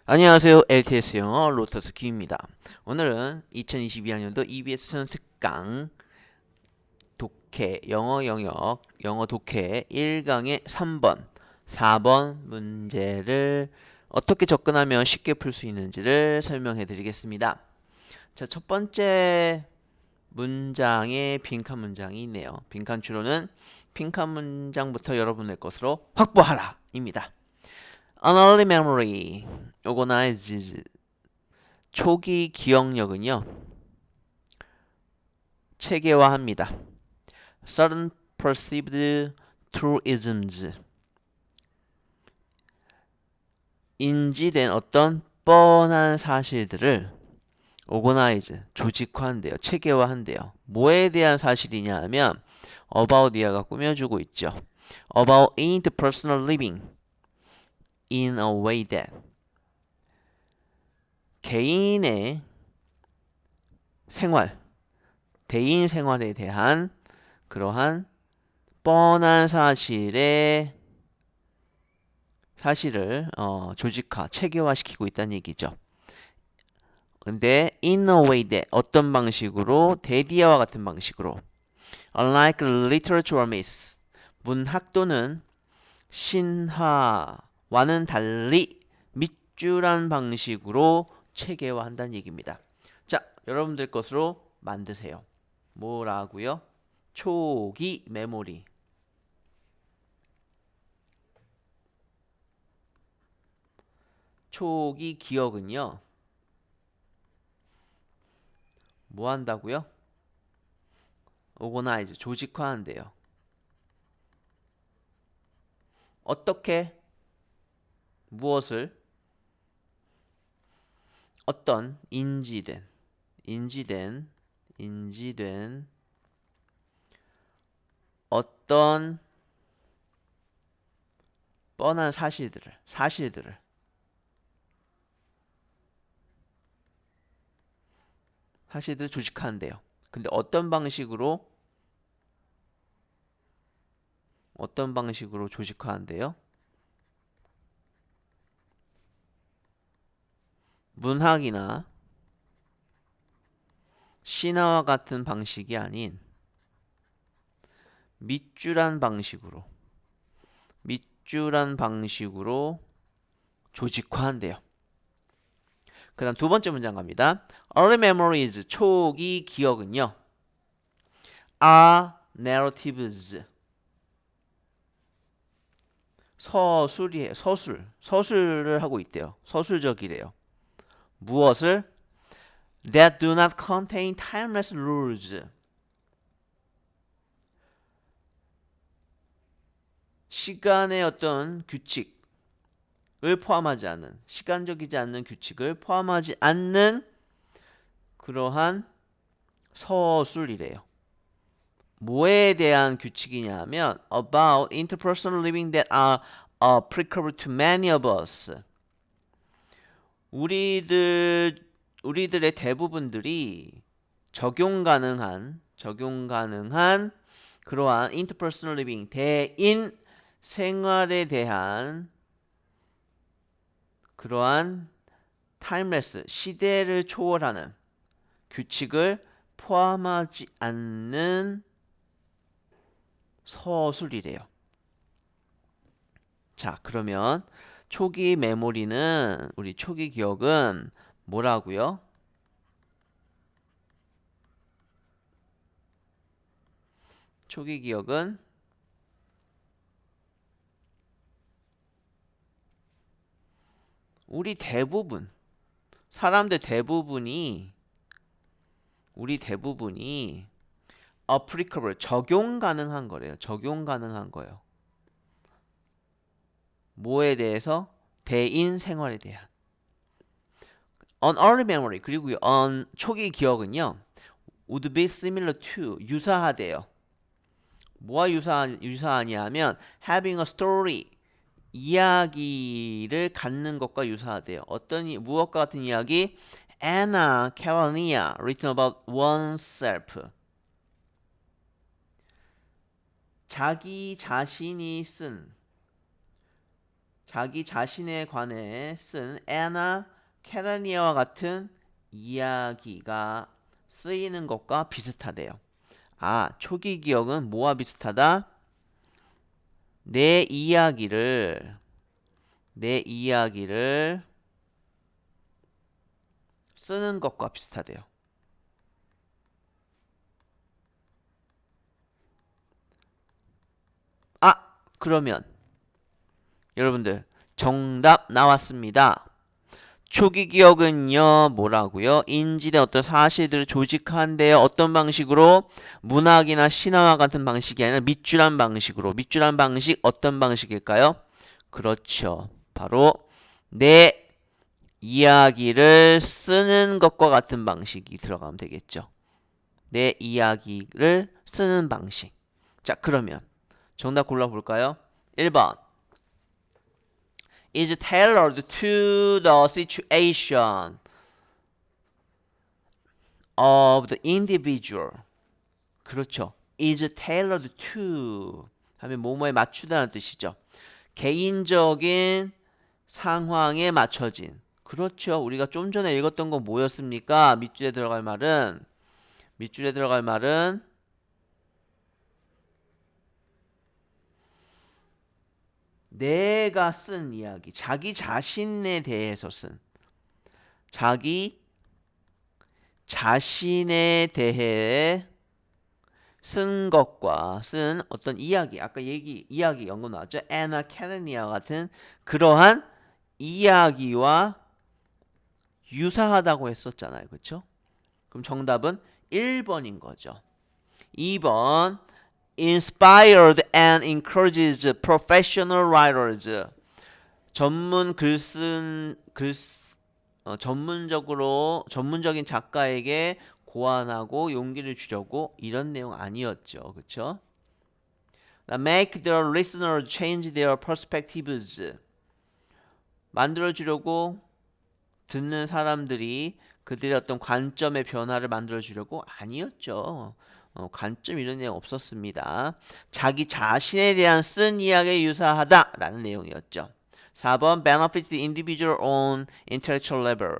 안녕하세요. LTS 영어 로터스 키입니다. 오늘은 2022학년도 EBS 수능 특강 독해 영어 영역 영어 독해 1강의 3번, 4번 문제를 어떻게 접근하면 쉽게 풀 수 있는지를 설명해 드리겠습니다. 자, 첫 번째 문장에 빈칸 문장이 있네요. 빈칸 추론은 빈칸 문장부터 여러분의 것으로 확보하라 입니다. An early memory organizes 초기 기억력은요, 체계화합니다. Certain perceived truisms 인지된 어떤 뻔한 사실들을 organize 조직화한대요. 체계화한대요. 뭐에 대한 사실이냐 하면 about 이하가 꾸며주고 있죠. About interpersonal living in a way that 개인의 생활, 대인 생활에 대한 그러한 뻔한 사실을 조직화, 체계화시키고 있다는 얘기죠. 근데 in a way that 어떤 방식으로 대디어와 같은 방식으로 unlike literature or myths 문학 또는 신화와는 달리 밑줄한 방식으로 체계화한다는 얘기입니다. 자, 여러분들 것으로 만드세요. 뭐라고요? 초기 메모리. 초기 기억은요, 뭐 한다고요? organize, 조직화한대요. 어떻게? 무엇을? 어떤 인지된 어떤 뻔한 사실들을 조직하는데요. 근데 어떤 방식으로 조직화한대요? 문학이나 신화와 같은 방식이 아닌 밑줄한 방식으로 조직화한대요. 그 다음 두 번째 문장 갑니다. Early memories, 초기 기억은요, are narratives, 서술을 하고 있대요. 서술적이래요. 무엇을? That do not contain timeless rules. 시간의 어떤 규칙을 포함하지 않은, 시간적이지 않는 규칙을 포함하지 않는 그러한 서술이래요. 뭐에 대한 규칙이냐 하면 about interpersonal living that are applicable to many of us. 우리들의 대부분들이 적용 가능한 그러한 interpersonal living 대인 생활에 대한 그러한 timeless 시대를 초월하는 규칙을 포함하지 않는 서술이래요. 자, 그러면 초기 메모리는 우리 초기 기억은 뭐라고요? 초기 기억은 우리 대부분이 applicable 적용 가능한 거래요. 적용 가능한 거예요. 뭐에 대해서? 대인 생활에 대한. On early memory 그리고 on 초기 기억은요, would be similar to 유사하대요. 뭐와 유사하냐 하면 having a story 이야기를 갖는 것과 유사하대요. 무엇과 같은 이야기? Anna Karenina written about oneself. 자기 자신이 쓴 자기 자신에 관해 쓴 애나 캐라니아와 같은 이야기가 쓰이는 것과 비슷하대요. 아, 초기 기억은 뭐와 비슷하다? 내 이야기를 쓰는 것과 비슷하대요. 아, 그러면 여러분들 정답 나왔습니다. 초기 기억은요, 뭐라고요? 인지된 어떤 사실들을 조직한데요. 어떤 방식으로? 문학이나 신화와 같은 방식이 아니라 밑줄한 방식으로. 밑줄한 방식 어떤 방식일까요? 그렇죠. 바로 내 이야기를 쓰는 것과 같은 방식이 들어가면 되겠죠. 내 이야기를 쓰는 방식. 자, 그러면 정답 골라볼까요? 1번. is tailored to the situation of the individual. 그렇죠. is tailored to 하면 뭐뭐에 맞추다는 뜻이죠. 개인적인 상황에 맞춰진. 그렇죠. 우리가 좀 전에 읽었던 건 뭐였습니까? 밑줄에 들어갈 말은 내가 쓴 이야기, 자기 자신에 대해서 쓴, 자기 자신에 대해 쓴 것과 쓴 어떤 이야기, 아까 이야기 연구 나왔죠? 애나 캐르니아 같은 그러한 이야기와 유사하다고 했었잖아요. 그렇죠? 그럼 정답은 1번인 거죠. 2번 inspired and encourages professional writers. 전문 전문적인 작가에게 고안하고 용기를 주려고 이런 내용 아니었죠. 그렇죠? Make the listener change their perspectives. 만들어 주려고 듣는 사람들이 그들의 어떤 관점의 변화를 만들어 주려고 아니었죠. 관점 이런 내용 없었습니다. 자기 자신에 대한 쓴 이야기에 유사하다라는 내용이었죠. 4번 benefit the individual on intellectual level.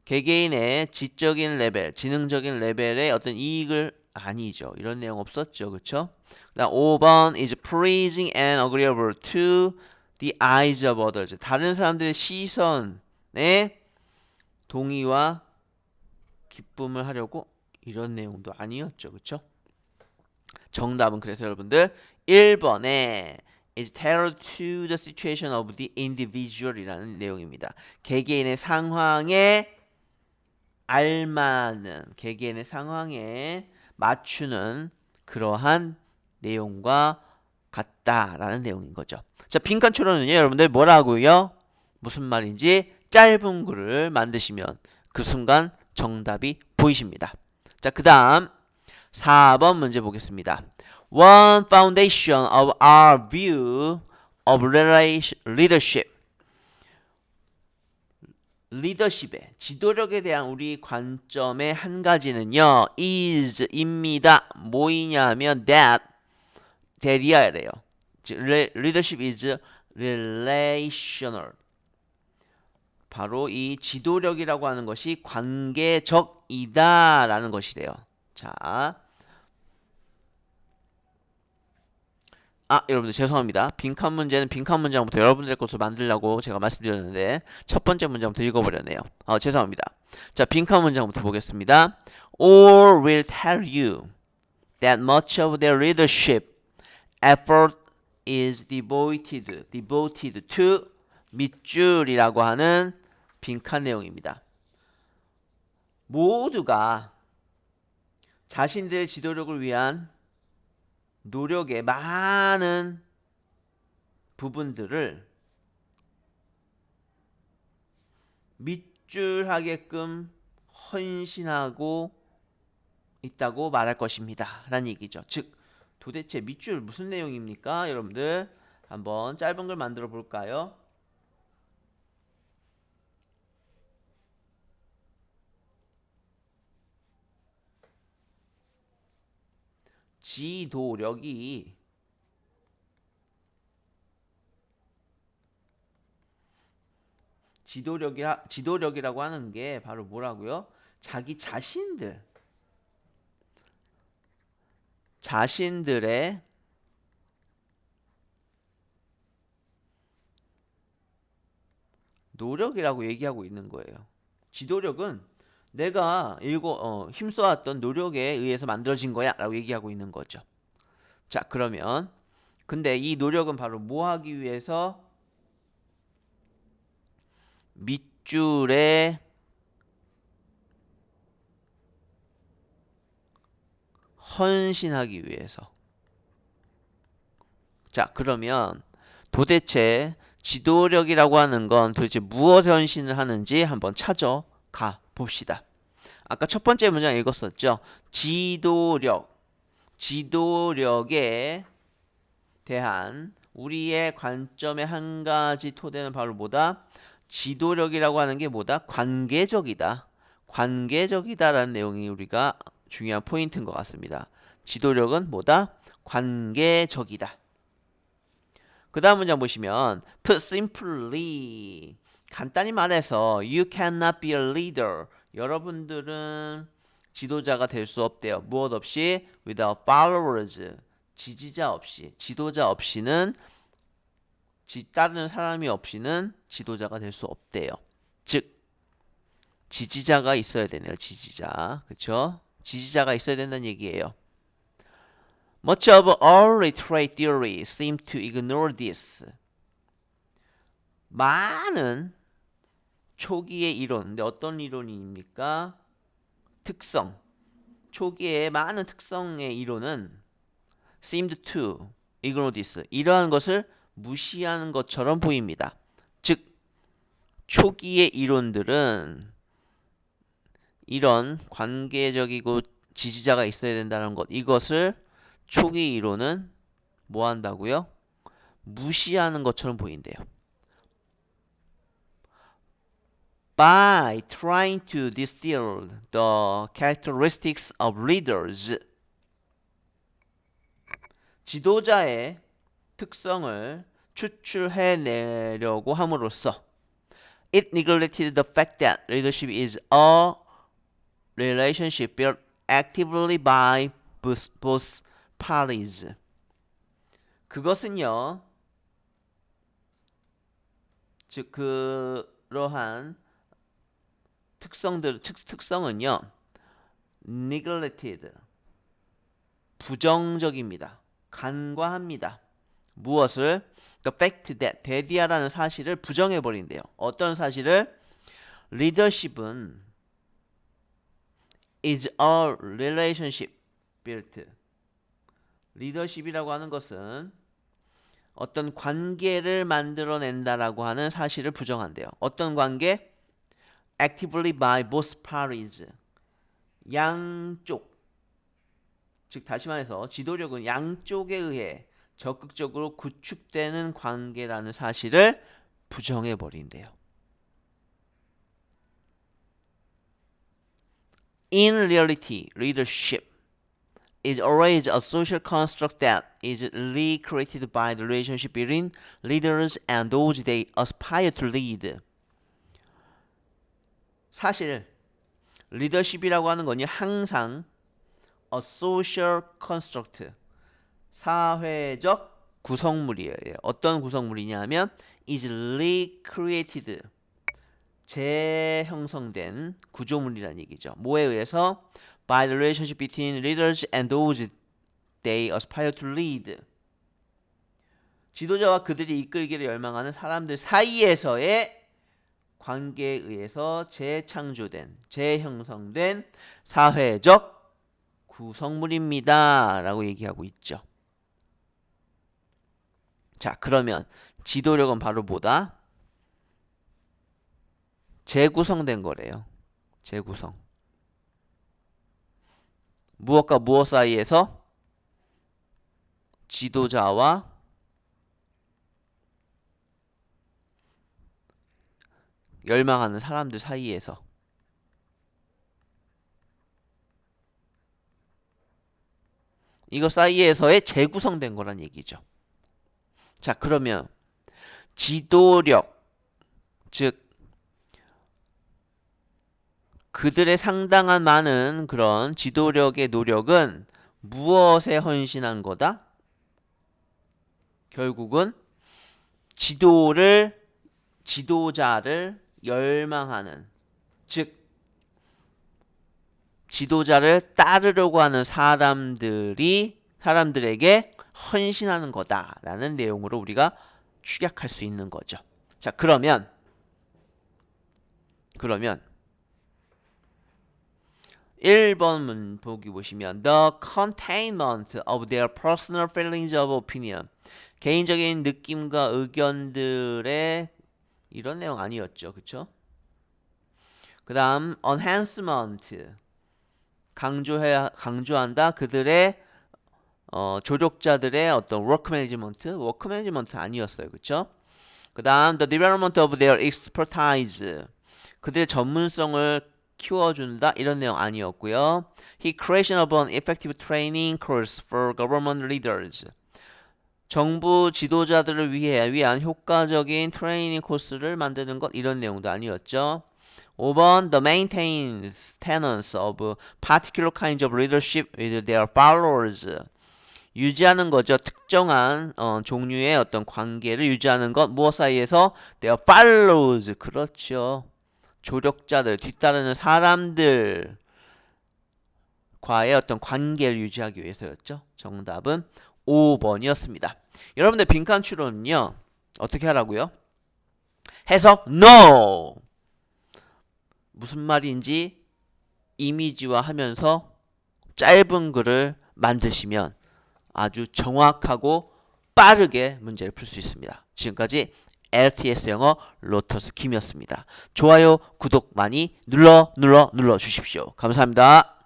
개개인의 지적인 레벨, 지능적인 레벨의 어떤 이익을 아니죠. 이런 내용 없었죠. 그렇죠? 그다음 5번 is pleasing and agreeable to the eyes of others. 다른 사람들의 시선에 동의와 기쁨을 하려고 이런 내용도 아니었죠. 그렇죠? 정답은 그래서 여러분들 1번에 is tailored to the situation of the individual 이라는 내용입니다. 개개인의 상황에 알맞는 개개인의 상황에 맞추는 그러한 내용과 같다라는 내용인 거죠. 자, 빈칸 추론은요. 여러분들 뭐라고요? 무슨 말인지 짧은 글을 만드시면 그 순간 정답이 보이십니다. 자, 그 다음 4번 문제 보겠습니다. One foundation of our view of leadership. 리더십의 지도력에 대한 우리 관점의 한 가지는요. is입니다. 뭐이냐 하면 that이야래요. leadership is relational. 바로 이 지도력이라고 하는 것이 관계적이다라는 것이래요. 자, 여러분들 죄송합니다. 빈칸 문제는 빈칸 문장부터 여러분들 것으로 만들려고 제가 말씀드렸는데 첫 번째 문장부터 읽어버렸네요. 죄송합니다. 자, 빈칸 문장부터 보겠습니다. All will tell you that much of their leadership effort is devoted to 밑줄이라고 하는 빈칸 내용입니다. 모두가 자신들의 지도력을 위한 노력의 많은 부분들을 밑줄하게끔 헌신하고 있다고 말할 것입니다. 라는 얘기죠. 즉 도대체 밑줄 무슨 내용입니까? 여러분들 한번 짧은 글 만들어 볼까요? 지도력이 지도력이라고 하는 게 바로 뭐라고요? 자기 자신들의 노력이라고 얘기하고 있는 거예요. 지도력은 내가 힘써왔던 노력에 의해서 만들어진 거야 라고 얘기하고 있는 거죠. 자, 그러면 근데 이 노력은 바로 뭐 하기 위해서? 밑줄에 헌신하기 위해서. 자, 그러면 도대체 지도력이라고 하는 건 도대체 무엇에 헌신을 하는지 한번 찾아가 봅시다. 아까 첫 번째 문장 읽었었죠. 지도력에 대한 우리의 관점의 한 가지 토대는 바로 뭐다? 지도력이라고 하는 게 뭐다? 관계적이다. 관계적이다라는 내용이 우리가 중요한 포인트인 것 같습니다. 지도력은 뭐다? 관계적이다. 그 다음 문장 보시면 put simply 간단히 말해서 you cannot be a leader. 여러분들은 지도자가 될 수 없대요. 무엇 없이? without followers. 지지자 없이, 지도자 없이는 따르는 사람이 없이는 지도자가 될 수 없대요. 즉 지지자가 있어야 되네요. 지지자. 그렇죠? 지지자가 있어야 된다는 얘기예요. Much of our literary theory seem to ignore this. 많은 초기의 이론. 근데 어떤 이론입니까? 특성. 초기의 많은 특성의 이론은 seemed to ignore this. 이러한 것을 무시하는 것처럼 보입니다. 즉 초기의 이론들은 이런 관계적이고 지지자가 있어야 된다는 것, 이것을 초기 이론은 뭐 한다고요? 무시하는 것처럼 보인대요. By trying to distill the characteristics of leaders, 지도자의 특성을 추출해내려고 함으로써 it neglected the fact that leadership is a relationship built actively by both parties. 그것은요, 즉 그러한 특성은요, neglected, 부정적입니다. 간과합니다. 무엇을? The fact that, 대디아라는 사실을 부정해버린대요. 어떤 사실을? leadership은 is a relationship built. 리더십이라고 하는 것은 어떤 관계를 만들어낸다라고 하는 사실을 부정한대요. 어떤 관계? Actively by both parties. 양쪽. 즉 다시 말해서 지도력은 양쪽에 의해 적극적으로 구축되는 관계라는 사실을 부정해버린대요. In reality, leadership is always a social construct that is recreated by the relationship between leaders and those they aspire to lead. 사실 리더십이라고 하는 건요, 항상 a social construct, 사회적 구성물이에요. 어떤 구성물이냐면 is recreated, 재형성된 구조물이라는 얘기죠. 뭐에 의해서? By the relationship between leaders and those they aspire to lead. 지도자와 그들이 이끌기를 열망하는 사람들 사이에서의 관계에 의해서 재창조된, 재형성된 사회적 구성물입니다. 라고 얘기하고 있죠. 자, 그러면 지도력은 바로 뭐다? 재구성된 거래요. 재구성. 무엇과 무엇 사이에서? 지도자와 열망하는 사람들 사이에서. 이거 사이에서의 재구성된 거란 얘기죠. 자, 그러면 지도력, 즉 그들의 상당한 많은 그런 지도력의 노력은 무엇에 헌신한 거다? 결국은 지도자를 열망하는, 즉 지도자를 따르려고 하는 사람들에게 헌신하는 거다라는 내용으로 우리가 축약할 수 있는 거죠. 자, 그러면 1번 보기 보시면 The containment of their personal feelings of opinion, 개인적인 느낌과 의견들의 이런 내용 아니었죠. 그쵸? 그 다음 enhancement, 강조한다. 그들의 조력자들의 어떤 워크 매니지먼트 아니었어요. 그쵸? 그 다음 the development of their expertise, 그들의 전문성을 키워준다. 이런 내용 아니었고요. He creation of an effective training course for government leaders, 정부 지도자들을 위한 효과적인 트레이닝 코스를 만드는 것. 이런 내용도 아니었죠. 5번 the maintains tenets of particular kinds of leadership with their followers, 유지하는 거죠. 특정한 종류의 어떤 관계를 유지하는 것. 무엇 사이에서? their follows, 그렇죠. 조력자들, 뒤따르는 사람들과의 어떤 관계를 유지하기 위해서였죠. 정답은 5번이었습니다. 여러분들 빈칸 추론은요, 어떻게 하라고요? 해석 no! 무슨 말인지 이미지화 하면서 짧은 글을 만드시면 아주 정확하고 빠르게 문제를 풀 수 있습니다. 지금까지 LTS 영어 로터스 김이었습니다. 좋아요, 구독 많이 눌러 주십시오. 감사합니다.